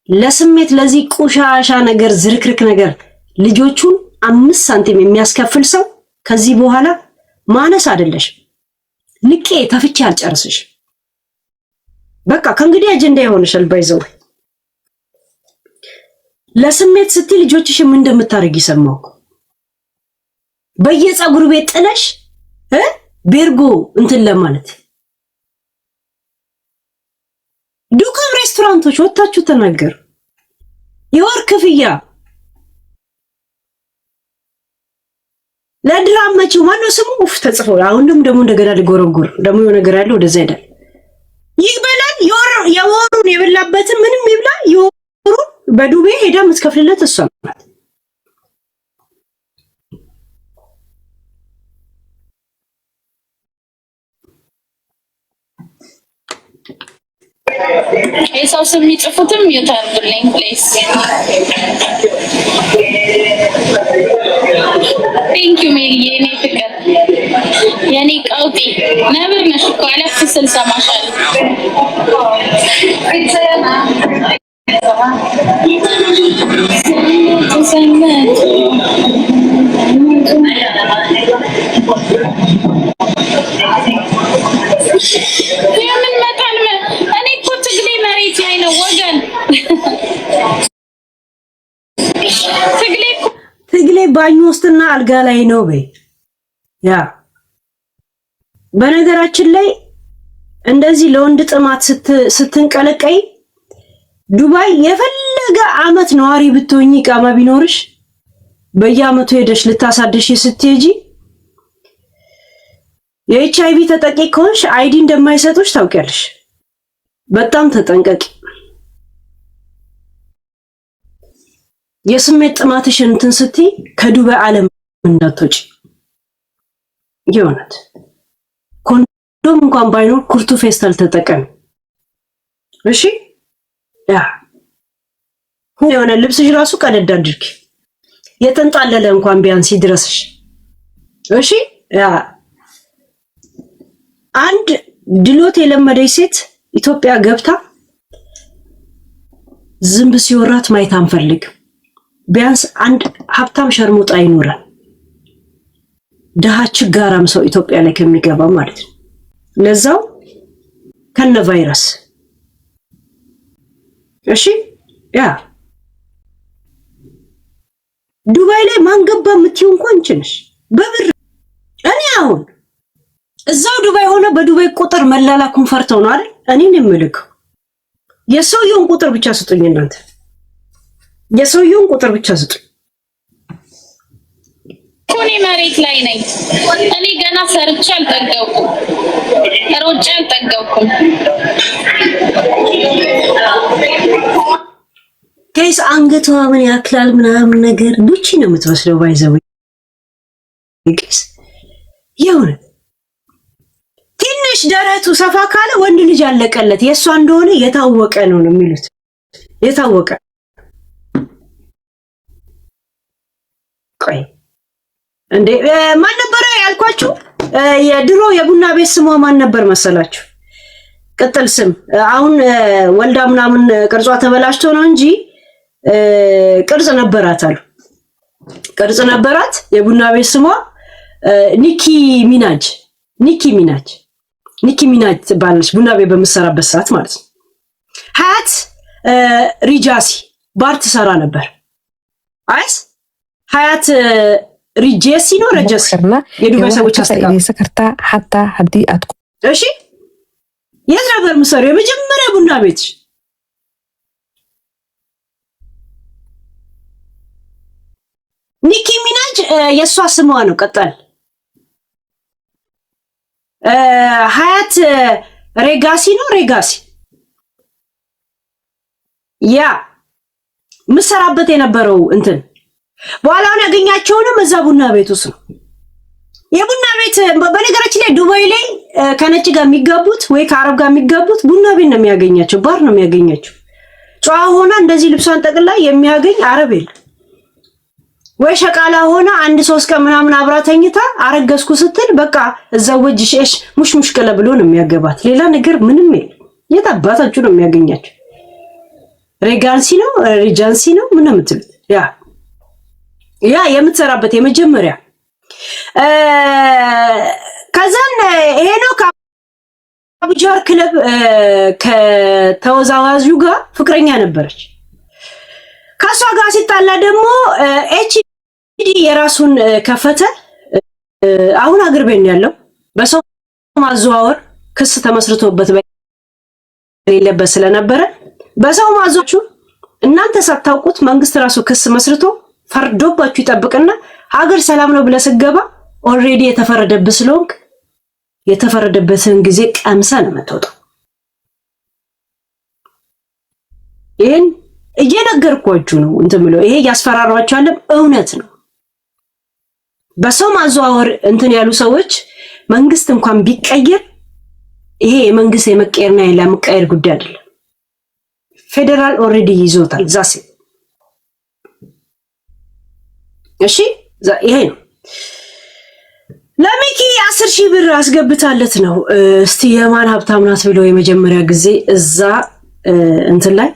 ለስሜት ለዚህ ቁሻሻ ነገር ዝርክርክ ነገር ልጆቹን 5 ሳንቲም የሚያስከፍል ሰው ከዚህ በኋላ ማነስ አይደለሽ። ልቄ ተፍቼ አልጨርስሽ። በቃ ከእንግዲህ አጀንዳ ይሆንሻል። ባይዘው ለስሜት ስትይ ልጆችሽ ምን እንደምታረጊ ሰማው። በየፀጉር ቤት ጥለሽ ቤርጎ እንትን ለማለት ዱካም ሬስቶራንቶች ወጣችሁ ተናገሩ። የወር ክፍያ ለድራም መቼው ማነው ስሙ ኡፍ ተጽፎ አሁንም ደግሞ እንደገና ሊጎረጎር ደግሞ የሆነ ነገር ያለው ወደዛ ሄዳል። ይበላል የወሩን የበላበትን ምንም ይብላ የወሩን በዱቤ ሄዳ የምትከፍልለት እሷ ናት። የሰው ስም የሚጽፉትም ይታርጉልኝ ፕሊዝ። ቴንክ ዩ ሜሪ የኔ ፍቅር የኔ ቀውጢ ነብር ነሽ እኮ አለፍ ስል ሰማሻለሁ። የምን መጣል እኔ እኮ ትግሌ መሬት ላይ ነው ወገን። ትግሌ ባኙ ውስጥና አልጋ ላይ ነው በይ። ያ በነገራችን ላይ እንደዚህ ለወንድ ጥማት ስትንቀለቀይ ዱባይ የፈለገ አመት ነዋሪ ብትሆኚ ቃማ ቢኖርሽ በየአመቱ ሄደሽ ልታሳድሽ ስትሄጂ የኤችአይቪ ተጠቂ ከሆንሽ አይዲ እንደማይሰጡሽ ታውቂያለሽ። በጣም ተጠንቀቂ። የስሜት ጥማትሽን እንትን ስትይ ከዱባይ ዓለም እንዳትወጪ። የሆነት ኮንዶም እንኳን ባይኖር ኩርቱ ፌስታል ተጠቀሚ እሺ። ያ የሆነ ልብስሽ ራሱ ቀደድ አድርጊ። የተንጣለለ እንኳን ቢያንስ ይድረስሽ እሺ። ያ አንድ ድሎት የለመደች ሴት ኢትዮጵያ ገብታ ዝንብ ሲወራት ማየት አንፈልግ። ቢያንስ አንድ ሀብታም ሸርሙጣ ይኖራል። ደሃ ችጋራም ሰው ኢትዮጵያ ላይ ከሚገባ ማለት ነው። ለዛው ከነ ቫይረስ እሺ ያ ዱባይ ላይ ማን ገባ የምትይው እንኳን እንችልሽ በብር እኔ አሁን እዛው ዱባይ ሆነ በዱባይ ቁጥር መላላኩን ፈርተው ነው አይደል እኔን የምልከው። የሰውየውን ቁጥር ብቻ ስጡኝ እናንተ የሰውየውን ቁጥር ብቻ ስጡኝ። እኔ መሬት ላይ ነኝ። እኔ ገና ሰርቼ አልጠገብኩም፣ ሮጬ አልጠገብኩም። ጋይስ አንገቷ ምን ያክላል ምናምን ነገር ቡቺ ነው የምትመስለው። ባይዘው ጋይስ የሆነ ትንሽ ደረቱ ሰፋ ካለ ወንድ ልጅ ያለቀለት የእሷ እንደሆነ የታወቀ ነው የሚሉት። የታወቀ ቆይ እንዴ ማን ነበር ያልኳችሁ? የድሮ የቡና ቤት ስሟ ማን ነበር መሰላችሁ? ቅጥል ስም አሁን ወልዳ ምናምን ቅርጿ ተበላሽቶ ነው እንጂ ቅርጽ ነበራት አሉ። ቅርጽ ነበራት። የቡና ቤት ስሟ ኒኪ ሚናጅ ትባላለች። ቡና ቤት በምትሰራበት ሰዓት ማለት ነው። ሀያት ሪጃሲ ባር ትሰራ ነበር። አይስ ሀያት ሪጄሲ ነው ረጀሲ የዱባይ ሰዎች አስተካክለው ሰከርታ ሐታ ሀዲ አትኩ እሺ የት ነበር ምሰሩ? የመጀመሪያ ቡና ቤት ኒኪ ሚናጅ የሷ ስሟ ነው። ቀጠል ሀያት ሬጋሲ ነው ሬጋሲ ያ ምሰራበት የነበረው እንትን በኋላውን ያገኛቸውንም እዛ ቡና ቤት ውስጥ ነው። የቡና ቤት በነገራችን ላይ ዱባይ ላይ ከነጭ ጋር የሚጋቡት ወይ ከአረብ ጋር የሚጋቡት ቡና ቤት ነው የሚያገኛቸው፣ ባር ነው የሚያገኛቸው። ጨዋ ሆና እንደዚህ ልብሷን ጠቅላ የሚያገኝ አረብ የለም። ወይ ሸቃላ ሆና አንድ 3 ቀን ምናምን አብራ ተኝታ አረገዝኩ ስትል በቃ እዛው ወጅሽ ሙሽሙሽ ቀለ ብሎ ነው የሚያገባት። ሌላ ነገር ምንም የለም። የት አባታችሁ ነው የሚያገኛቸው? ሬጋንሲ ነው ሪጃንሲ ነው ምን ነው የምትሉት? ያ የምትሰራበት የመጀመሪያ ከዛን ይሄ ነው ከአቡጃር ክለብ ከተወዛዋዡ ጋር ፍቅረኛ ነበረች። ከሷ ጋር ሲጣላ ደግሞ ኤችዲ የራሱን ከፈተ። አሁን አገር ቤት ነው ያለው። በሰው ማዘዋወር ክስ ተመስርቶበት በሌለበት ስለነበረ በሰው ማዘዋወሩ እናንተ ሳታውቁት መንግስት ራሱ ክስ መስርቶ ፈርዶባችሁ ይጠብቅና ሀገር ሰላም ነው ብለህ ስገባ ኦልሬዲ የተፈረደብህ ስለሆንክ የተፈረደበትን ጊዜ ቀምሰህ ነው የምትወጣው። ይሄን እየነገርኳችሁ ነው እንትን ብሎ ይሄ ያስፈራሯቸዋል። እውነት ነው። በሰው ማዘዋወር እንትን ያሉ ሰዎች መንግስት እንኳን ቢቀየር ይሄ የመንግስት የመቀየርና ያለመቀየር ጉዳይ አይደለም። ፌደራል ኦልሬዲ ይዞታል ዛሴ እሺ ይሄ ነው። ለሚኪ 10,000 ብር አስገብታለት ነው። እስቲ የማን ሀብታም ናት ብሎ የመጀመሪያ ጊዜ እዛ እንትን ላይ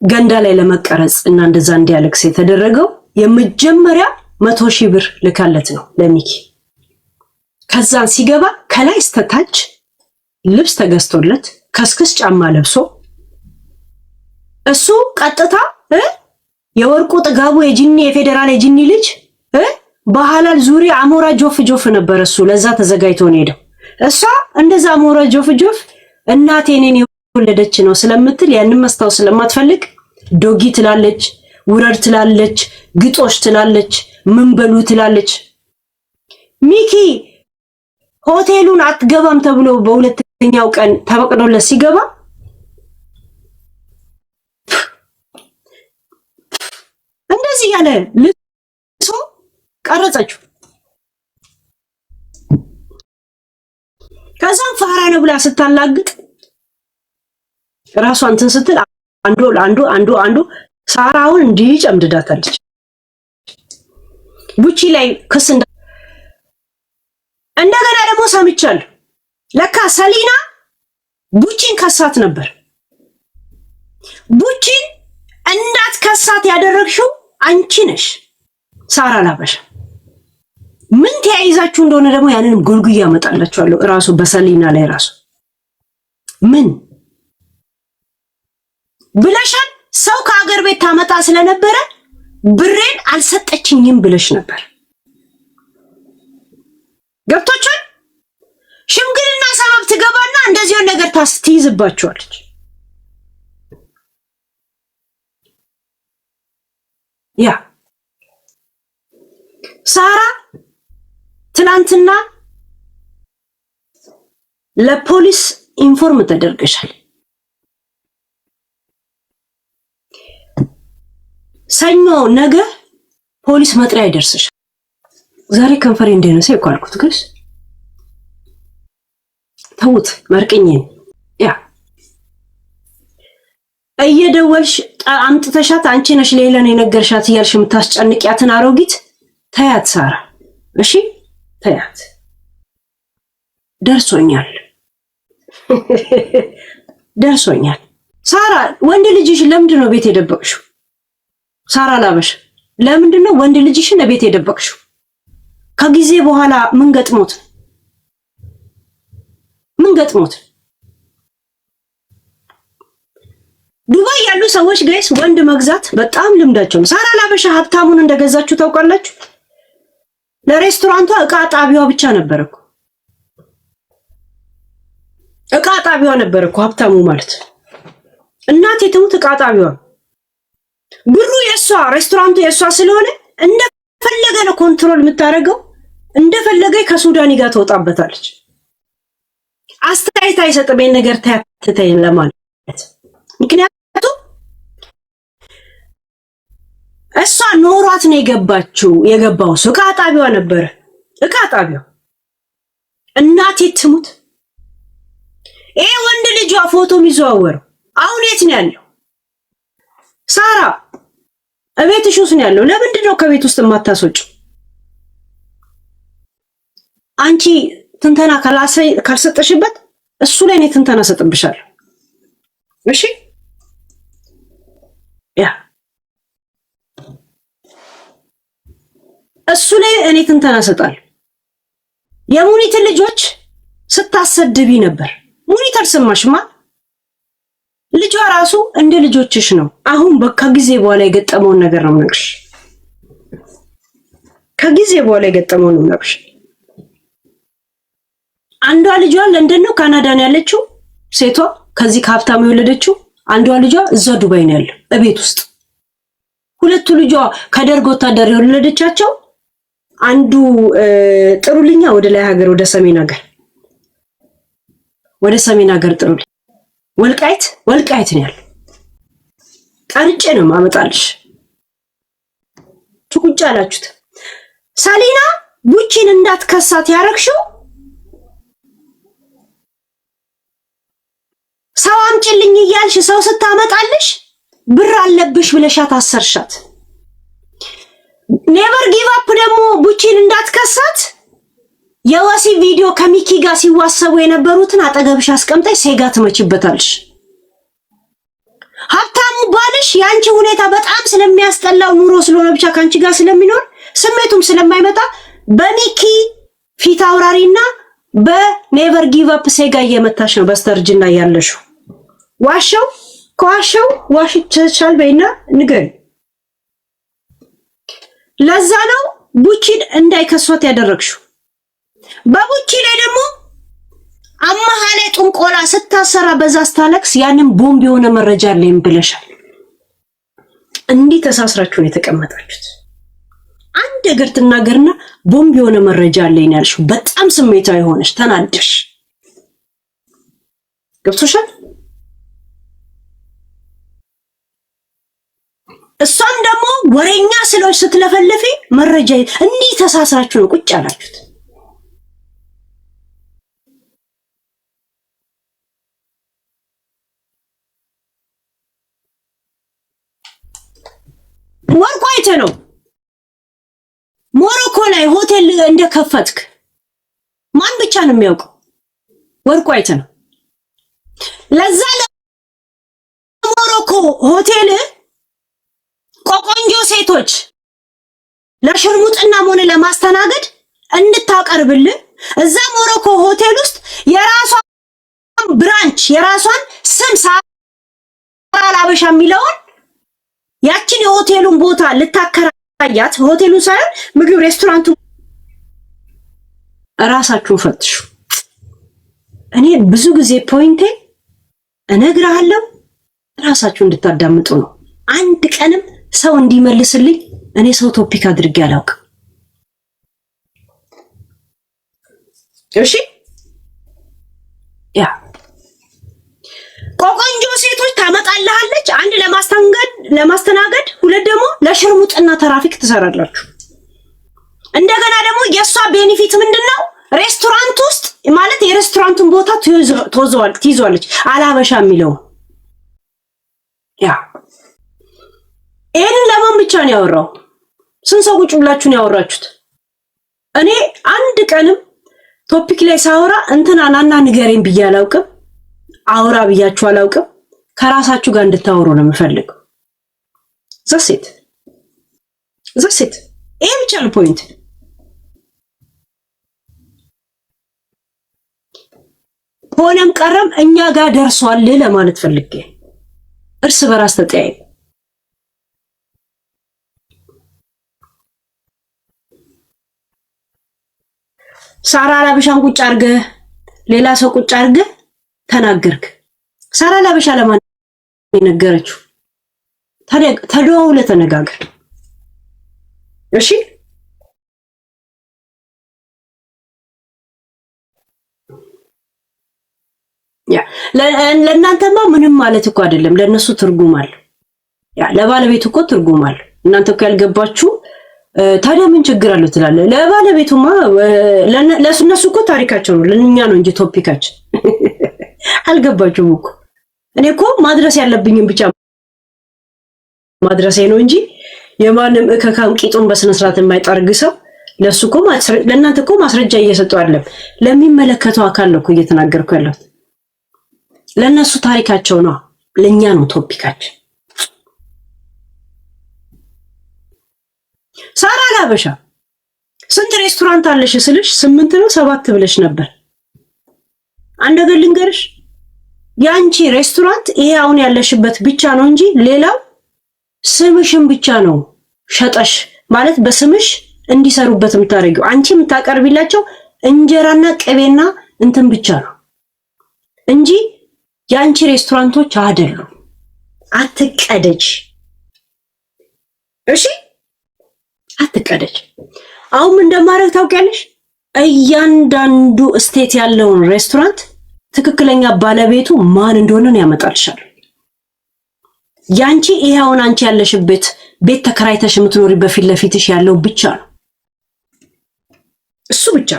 ገንዳ ላይ ለመቀረጽ እና እንደዛ እንዲያለቅስ የተደረገው የመጀመሪያ 100,000 ብር ልካለት ነው ለሚኪ። ከዛን ሲገባ ከላይ እስከታች ልብስ ተገዝቶለት ከስክስ ጫማ ለብሶ እሱ ቀጥታ የወርቁ ጥጋቡ የጂኒ የፌደራል የጂኒ ልጅ በሐላል ዙሪያ አሞራ ጆፍ ነበር። እሱ ለዛ ተዘጋጅቶ ነው ሄደው። እሷ እንደዛ አሞራ ጆፍ እናቴ እኔን የወለደች ነው ስለምትል ያንን መስታወስ ስለማትፈልግ ዶጊ ትላለች፣ ውረድ ትላለች፣ ግጦሽ ትላለች፣ ምን በሉ ትላለች። ሚኪ ሆቴሉን አትገባም ተብሎ በሁለተኛው ቀን ተፈቅዶለት ሲገባ እንደዚህ ያለ ልሶ ቀረጸችው። ከዛም ፋራ ነው ብላ ስታላግጥ ራሷን እንትን ስትል አንዱ ሳራውን እንዲህ ጨምድዳታለች። ቡቺ ላይ ክስ እንደገና ደግሞ ሰምቻለሁ። ለካ ሰሊና ቡቺን ከሳት ነበር። ቡቺን እንዳትከሳት ያደረግሽው አንቺ ነሽ ሳራ ላበሻ። ምን ተያይዛችሁ እንደሆነ ደግሞ ያንንም ጉልጉያ ያመጣላችኋለሁ ራሱ በሰሊና ላይ ራሱ ምን ብለሻል? ሰው ከሀገር ቤት ታመጣ ስለነበረ ብሬን አልሰጠችኝም ብለሽ ነበር። ገብቶቻል? ሽምግልና ሰበብ ትገባና እንደዚህ ነገር ታስትይዝባችኋለች። ያ ሳራ ትናንትና ለፖሊስ ኢንፎርም ተደርገሻል። ሰኞ ነገ ፖሊስ መጥሪያ ይደርስሻል። ዛሬ ከንፈሬ እንደነሰ ይቋልኩት ግስ ተውት መርቅኝን ያ እየደወልሽ አምጥተሻት አንቺ ነሽ ሌላን የነገርሻት እያልሽ የምታስጨንቂያትን አሮጊት ተያት ሳራ። እሺ ተያት። ደርሶኛል ደርሶኛል። ሳራ ወንድ ልጅሽ ለምንድን ነው ቤት የደበቅሽው? ሳራ ላበሽ ለምንድን ነው ወንድ ልጅሽን ቤት የደበቅሽው? ከጊዜ በኋላ ምን ገጥሞት ዱባይ ያሉ ሰዎች ጋይስ ወንድ መግዛት በጣም ልምዳቸው ነው። ሳራ ላበሻ ሀብታሙን እንደገዛችሁ ታውቃላችሁ? ለሬስቶራንቷ እቃ ጣቢያዋ ብቻ ነበርኩ። እቃ ጣቢያዋ ነበርኩ ሀብታሙ ማለት እናቴ ትሙት እቃ ጣቢያዋ። ብሩ የሷ ሬስቶራንቱ የሷ ስለሆነ እንደፈለገ ነው ኮንትሮል የምታደርገው። እንደፈለገ ከሱዳኒ ጋር ተወጣበታለች። አስተያየት አይሰጥም ይሄን ነገር ተያተተኝ ለማለት ምክንያቱም እሷ ኖሯት ነው የገባው እቃ ጣቢያዋ ነበረ። እቃ ጣቢያዋ እናቴ ትሙት። ይሄ ወንድ ልጇ ፎቶ የሚዘዋወረው አሁን የት ነው ያለው? ሳራ እቤትሽ ውስጥ ነው ያለው። ለምንድን ነው ከቤት ውስጥ የማታስወጪው? አንቺ ትንተና ካልሰጠሽበት እሱ ላይ እኔ ትንተና ሰጥብሻለሁ። እሺ ያ እሱ ላይ እኔ ትንተና ሰጣለሁ። የሙኒትን ልጆች ስታሰድቢ ነበር። ሙኒት አልሰማሽማ? ልጇ ራሱ እንደ ልጆችሽ ነው። አሁን ከጊዜ በኋላ የገጠመውን ነገር ነው የምነግርሽ። ከጊዜ በኋላ የገጠመውን ነው የምነግርሽ። አንዷ ልጇ ለንደን ነው ካናዳ ነው ያለችው ሴቷ፣ ከዚህ ከሀብታሙ የወለደችው። አንዷ ልጇ እዛ ዱባይ ነው ያለው እቤት ውስጥ። ሁለቱ ልጇ ከደርግ ወታደር የወለደቻቸው አንዱ ጥሩልኛ ወደ ላይ ሀገር ወደ ሰሜን ሀገር ጥሩልኝ ወልቃይት ነው ያለው። ቀርጬ ነው ማመጣልሽ። ቁጭ አላችሁት። ሳሊና ቡቺን እንዳትከሳት ያረግሽው ሰው አምጪልኝ እያልሽ ሰው ስታመጣልሽ ብር አለብሽ ብለሻት አሰርሻት። ኔቨር ጊቭ አፕ ደግሞ ቡቺን እንዳትከሳት የወሲ ቪዲዮ ከሚኪ ጋር ሲዋሰቡ የነበሩትን አጠገብሽ አስቀምጠሽ ሴጋ ትመችበታልሽ። ሀብታሙ ባልሽ ያንቺ ሁኔታ በጣም ስለሚያስጠላው ኑሮ ስለሆነ ብቻ ካንቺ ጋር ስለሚኖር ስሜቱም ስለማይመጣ በሚኪ ፊት አውራሪና በኔቨር ጊቭ አፕ ሴጋ እየመታሽ ነው በስተርጅና ያለሽው። ከዋሸው ዋሽቻል በይና ንገሪ። ለዛ ነው ቡቺን እንዳይከሷት ያደረግሽው። በቡቺ ላይ ደግሞ አማሃ ላይ ጥንቆላ ስታሰራ በዛ ስታለክስ ያንን ቦምብ የሆነ መረጃ አለኝ ብለሻል። እንዲህ ተሳስራችሁ ነው የተቀመጣችሁት። አንድ ነገር ትናገርና ቦምብ የሆነ መረጃ አለኝ ያልሽው በጣም ስሜታዊ ሆነሽ ተናደሽ። ገብቶሻል? እሷም ደግሞ ወሬኛ ስለሆነች ስትለፈልፊ መረጃ እንዲህ ተሳስራችሁ ነው ቁጭ ያላችሁት። ወርቁ አይተህ ነው ሞሮኮ ላይ ሆቴል እንደከፈትክ ማን ብቻ ነው የሚያውቀው? ወርቁ አይተህ ነው። ለዛ ለሞሮኮ ሆቴል ቆቆንጆ ሴቶች ለሽርሙጥና ሆነ ለማስተናገድ እንድታቀርብልን እዛ ሞሮኮ ሆቴል ውስጥ የራሷን ብራንች የራሷን ስም ሳራ ላበሻ የሚለውን ያችን የሆቴሉን ቦታ ልታከራያት ሆቴሉን ሳይሆን ምግብ ሬስቶራንቱ ራሳችሁን ፈትሹ። እኔ ብዙ ጊዜ ፖይንቴ እነግርሃለሁ ራሳችሁ እንድታዳምጡ ነው። አንድ ቀንም ሰው እንዲመልስልኝ እኔ ሰው ቶፒክ አድርጌ አላውቅም። እሺ ያ ቆቆንጆ ሴቶች ታመጣልሃለች። አንድ ለማስተናገድ፣ ሁለት ደግሞ ለሽርሙጥና ትራፊክ ትሰራላችሁ። እንደገና ደግሞ የሷ ቤኒፊት ምንድነው? ሬስቶራንት ውስጥ ማለት የሬስቶራንቱን ቦታ ትይዟለች አላበሻ የሚለው ያ ይሄንን ለማን ብቻ ነው ያወራው? ስንት ሰው ቁጭ ብላችሁ ነው ያወራችሁት? እኔ አንድ ቀንም ቶፒክ ላይ ሳወራ እንትና ናና ንገረኝ ብዬ አላውቅም። አውራ ብያችሁ አላውቅም። ከራሳችሁ ጋር እንድታወሩ ነው የምፈልገው። ዘሴት ይሄ ብቻ ነው ፖይንት። ሆነም ቀረም እኛ ጋር ደርሷል ለማለት ፈልጌ እርስ በራስ ተጠያዩ። ሳራ ላበሻን ቁጭ አድርገህ ሌላ ሰው ቁጭ አድርገህ ተናገርክ። ሳራ ላበሻ ለማን የነገረችው? ተደዋውለህ ተነጋገር። እሺ ያ ለእናንተማ ምንም ማለት እኮ አይደለም። ለነሱ ትርጉም አለ። ያ ለባለቤቱ እኮ ትርጉም አለ። እናንተ እኮ ያልገባችሁ ታዲያ ምን ችግር አለው ትላለህ? ለባለቤቱማ ለነሱ እኮ ታሪካቸው ነው፣ ለኛ ነው እንጂ ቶፒካችን አልገባችሁም እኮ። እኔ እኮ ማድረስ ያለብኝም ብቻ ማድረሴ ነው እንጂ የማንም እከካም ቂጡን በስነ ስርዓት የማይጠርግ ሰው ለሱ እኮ ለእናንተ እኮ ማስረጃ እየሰጠው አይደለም፣ ለሚመለከተው አካል ነው እኮ እየተናገርኩ ያለሁት። ለነሱ ታሪካቸው ነው፣ ለኛ ነው ቶፒካችን። ሳራ ላበሻ ስንት ሬስቶራንት አለሽ ስልሽ 8 ነው 7 ብለሽ ነበር። አንድ ነገር ልንገርሽ፣ ያንቺ ሬስቶራንት ይሄ አሁን ያለሽበት ብቻ ነው እንጂ ሌላው ስምሽን ብቻ ነው ሸጠሽ ማለት በስምሽ እንዲሰሩበት የምታደርጊው። አንቺ የምታቀርቢላቸው እንጀራና ቅቤና እንትን ብቻ ነው እንጂ ያንቺ ሬስቶራንቶች አይደሉም። አትቀደጅ እሺ፣ አትቀደጅ። አሁን እንደማረግ ታውቂያለሽ? እያንዳንዱ ስቴት ያለውን ሬስቶራንት ትክክለኛ ባለቤቱ ማን እንደሆነ ነው ያመጣልሻል። ያንቺ ይሄውን አንቺ ያለሽበት ቤት ተከራይተሽ የምትኖሪ በፊት ለፊትሽ ያለው ብቻ ነው፣ እሱ ብቻ።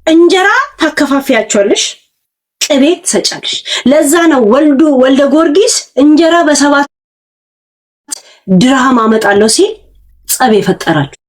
እንጀራ ታከፋፊያቸዋለሽ፣ ቅቤ ትሰጫለሽ። ለዛ ነው ወልደ ጊዮርጊስ እንጀራ በ7 ድርሃም አመጣለሁ ሲል ጸብ የፈጠራችሁ።